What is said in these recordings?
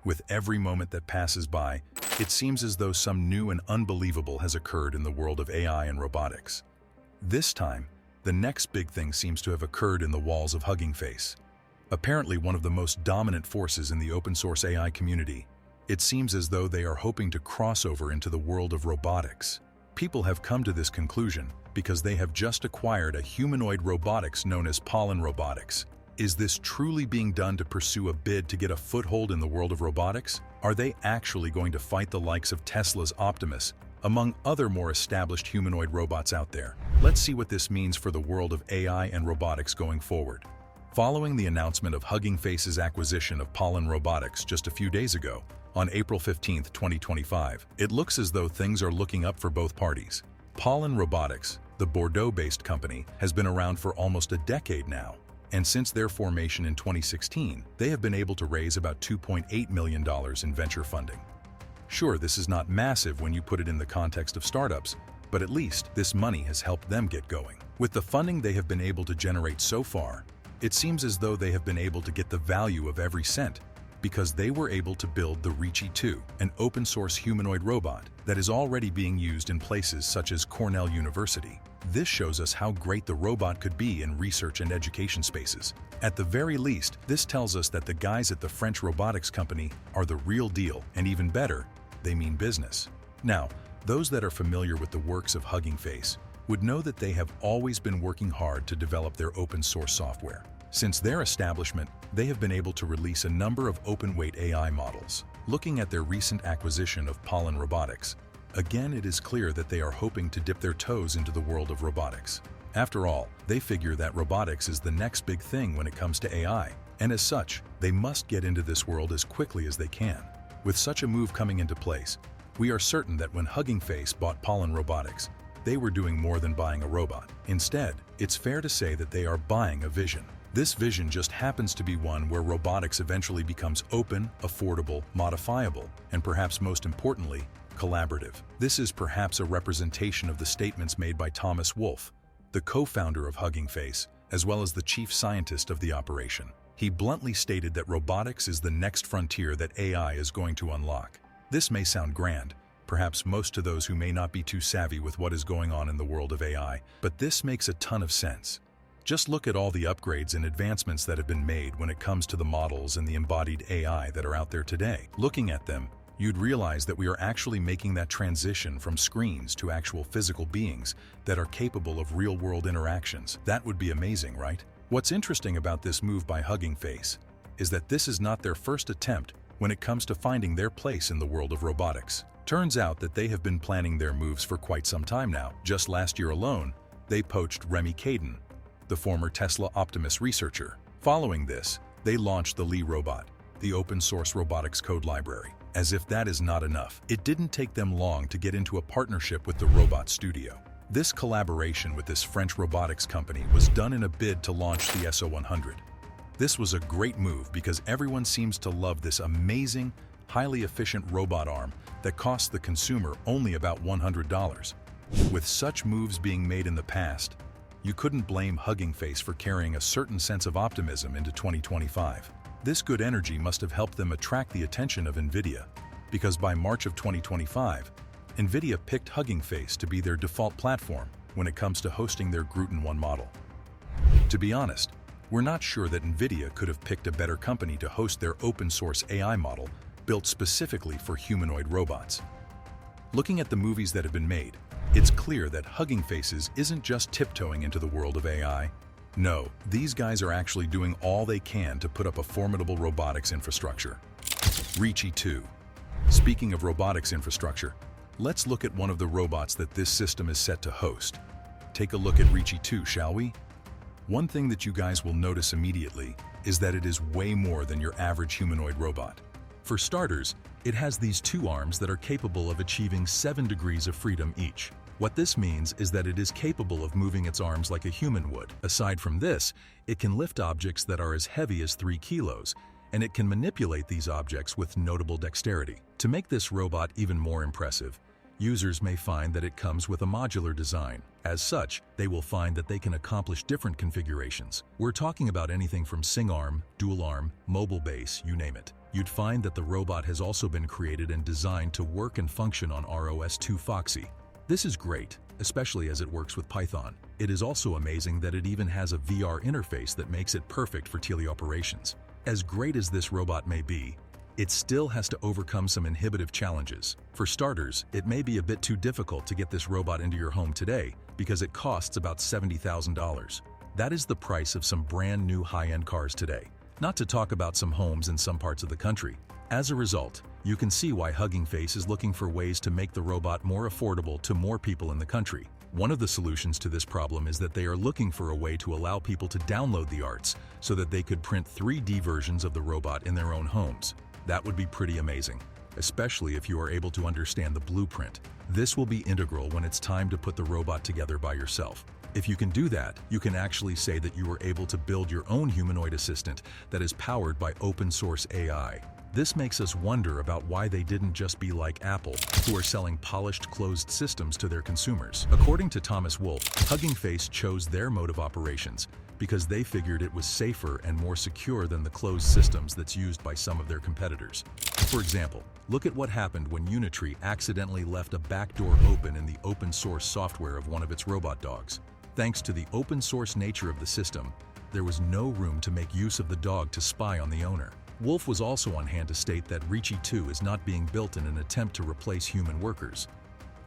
With every moment that passes by, it seems as though some new and unbelievable has occurred in the world of AI and robotics. This time, the next big thing seems to have occurred in the walls of Hugging Face. Apparently one of the most dominant forces in the open-source AI community, it seems as though they are hoping to cross over into the world of robotics. People have come to this conclusion because they have just acquired a humanoid robotics known as Pollen Robotics. Is this truly being done to pursue a bid to get a foothold in the world of robotics? Are they actually going to fight the likes of Tesla's Optimus, among other more established humanoid robots out there? Let's see what this means for the world of AI and robotics going forward. Following the announcement of Hugging Face's acquisition of Pollen Robotics just a few days ago, on April 15, 2025, it looks as though things are looking up for both parties. Pollen Robotics, the Bordeaux-based company, has been around for almost a decade now. And since their formation in 2016, they have been able to raise about $2.8 million in venture funding. Sure, this is not massive when you put it in the context of startups, but at least this money has helped them get going. With the funding they have been able to generate so far, it seems as though they have been able to get the value of every cent because they were able to build the Reachy 2, an open-source humanoid robot that is already being used in places such as Cornell University. This shows us how great the robot could be in research and education spaces. At the very least, this tells us that the guys at the French robotics company are the real deal, and even better, they mean business. Now, those that are familiar with the works of Hugging Face would know that they have always been working hard to develop their open-source software. Since their establishment, they have been able to release a number of open-weight AI models. Looking at their recent acquisition of Pollen Robotics, again, it is clear that they are hoping to dip their toes into the world of robotics. After all, they figure that robotics is the next big thing when it comes to AI, and as such, they must get into this world as quickly as they can. With such a move coming into place, we are certain that when Hugging Face bought Pollen Robotics, they were doing more than buying a robot. Instead, it's fair to say that they are buying a vision. This vision just happens to be one where robotics eventually becomes open, affordable, modifiable, and perhaps most importantly, collaborative. This is perhaps a representation of the statements made by Thomas Wolfe, the co-founder of Hugging Face, as well as the chief scientist of the operation. He bluntly stated that robotics is the next frontier that AI is going to unlock. This may sound grand, perhaps most to those who may not be too savvy with what is going on in the world of AI, but this makes a ton of sense. Just look at all the upgrades and advancements that have been made when it comes to the models and the embodied AI that are out there today. Looking at them, you'd realize that we are actually making that transition from screens to actual physical beings that are capable of real-world interactions. That would be amazing, right? What's interesting about this move by Hugging Face is that this is not their first attempt when it comes to finding their place in the world of robotics. Turns out that they have been planning their moves for quite some time now. Just last year alone, they poached Reachy, the former Tesla Optimus researcher. Following this, they launched the Lee robot, the open-source robotics code library. As if that is not enough, it didn't take them long to get into a partnership with the Robot Studio. This collaboration with this French robotics company was done in a bid to launch the SO100. This was a great move because everyone seems to love this amazing, highly efficient robot arm that costs the consumer only about $100. With such moves being made in the past, you couldn't blame Hugging Face for carrying a certain sense of optimism into 2025. This good energy must have helped them attract the attention of NVIDIA, because by March of 2025, NVIDIA picked Hugging Face to be their default platform when it comes to hosting their Gruton 1 model. To be honest, we're not sure that NVIDIA could have picked a better company to host their open-source AI model built specifically for humanoid robots. Looking at the movies that have been made, it's clear that Hugging Faces isn't just tiptoeing into the world of AI. No, these guys are actually doing all they can to put up a formidable robotics infrastructure. Reachy 2. Speaking of robotics infrastructure, let's look at one of the robots that this system is set to host. Take a look at Reachy 2, shall we? One thing that you guys will notice immediately is that it is way more than your average humanoid robot. For starters, it has these two arms that are capable of achieving 7 degrees of freedom each. What this means is that it is capable of moving its arms like a human would. Aside from this, it can lift objects that are as heavy as 3 kilos, and it can manipulate these objects with notable dexterity. To make this robot even more impressive, users may find that it comes with a modular design. As such, they will find that they can accomplish different configurations. We're talking about anything from sing-arm, dual-arm, mobile base, you name it. you'd find that the robot has also been created and designed to work and function on ROS 2 Foxy. This is great, especially as it works with Python. It is also amazing that it even has a VR interface that makes it perfect for teleoperations. As great as this robot may be, it still has to overcome some inhibitive challenges. For starters, it may be a bit too difficult to get this robot into your home today because it costs about $70,000. That is the price of some brand new high-end cars today, not to talk about some homes in some parts of the country. As a result, you can see why Hugging Face is looking for ways to make the robot more affordable to more people in the country. One of the solutions to this problem is that they are looking for a way to allow people to download the arts so that they could print 3D versions of the robot in their own homes. That would be pretty amazing, especially if you are able to understand the blueprint. This will be integral when it's time to put the robot together by yourself. If you can do that, you can actually say that you were able to build your own humanoid assistant that is powered by open source AI. This makes us wonder about why they didn't just be like Apple, who are selling polished closed systems to their consumers. According to Thomas Wolfe, Hugging Face chose their mode of operations because they figured it was safer and more secure than the closed systems that's used by some of their competitors. For example, look at what happened when Unitree accidentally left a backdoor open in the open source software of one of its robot dogs. Thanks to the open source nature of the system, there was no room to make use of the dog to spy on the owner. Wolfe was also on hand to state that Reachy 2 is not being built in an attempt to replace human workers.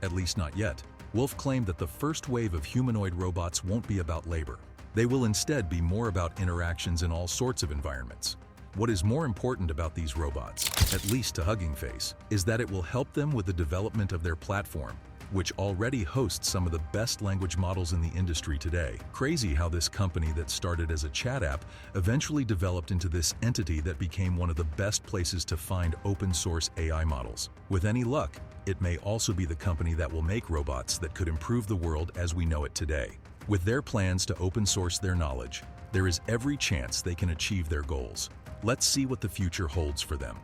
At least not yet. Wolfe claimed that the first wave of humanoid robots won't be about labor. They will instead be more about interactions in all sorts of environments. What is more important about these robots, at least to Hugging Face, is that it will help them with the development of their platform, which already hosts some of the best language models in the industry today. Crazy how this company that started as a chat app eventually developed into this entity that became one of the best places to find open source AI models. With any luck, it may also be the company that will make robots that could improve the world as we know it today. With their plans to open source their knowledge, there is every chance they can achieve their goals. Let's see what the future holds for them.